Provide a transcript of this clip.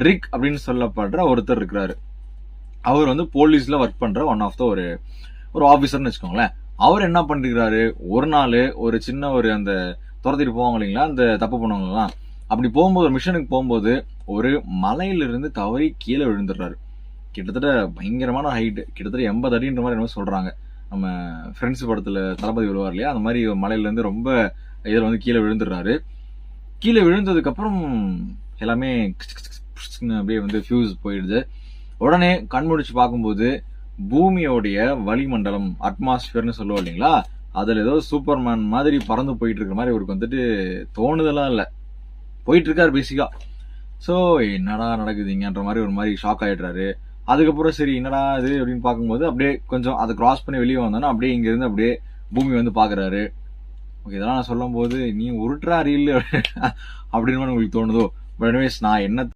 Rig அப்படின்னு சொல்லப்படுற ஒருத்தர் இருக்கிறாரு. அவர் வந்து போலீஸ்ல ஒர்க் பண்ற ஒன் ஆஃப் த ஒரு ஆபீசர்னு வச்சுக்கோங்களேன். அவர் என்ன பண்ணிருக்காரு, ஒரு நாள் ஒரு சின்ன அந்த துரத்திட்டு போவாங்க இல்லைங்களா, அந்த தப்பு பண்ணுவாங்கலாம், அப்படி போகும்போது ஒரு மிஷனுக்கு போகும்போது ஒரு மலையிலிருந்து தவறி கீழே விழுந்துடுறாரு. கிட்டத்தட்ட பயங்கரமான ஹைட், கிட்டத்தட்ட 80 அடின்ற மாதிரி என்ன சொல்றாங்க. நம்ம ஃப்ரெண்ட்ஸ் படத்துல தளபதி விழுவார் இல்லையா, அந்த மாதிரி மலையில இருந்து ரொம்ப இதில் வந்து கீழே விழுந்துடுறாரு. கீழே விழுந்ததுக்கு அப்புறம் எல்லாமே அப்படியே வந்து ஃபியூஸ் போயிடுது. உடனே கண்முடிச்சு பார்க்கும்போது பூமியோடைய வளிமண்டலம், அட்மாஸ்பியர்னு சொல்லுவோம் இல்லைங்களா, அதுல ஏதோ சூப்பர்மேன் மாதிரி பறந்து போயிட்டு இருக்கிற மாதிரி இவருக்கு வந்துட்டு தோணுதெல்லாம் இல்லை, போயிட்டு இருக்காரு பேசிக்கா. ஸோ என்னடா நடக்குதுங்கன்ற மாதிரி ஒரு மாதிரி ஷாக் ஆயிடுறாரு. அதுக்கப்புறம் சரி என்னடா இது அப்படின்னு பார்க்கும்போது அப்படியே கொஞ்சம் அதை கிராஸ் பண்ணி வெளியே வந்தோன்னா அப்படியே இங்க இருந்து அப்படியே பூமி வந்து பாக்குறாரு. ஓகே, இதெல்லாம் நான் சொல்லும் போது நீ உருட்டுறா ரீல் அப்படின்னு உங்களுக்கு தோணுதோ? பட் எனிவேஸ் நான் என்ன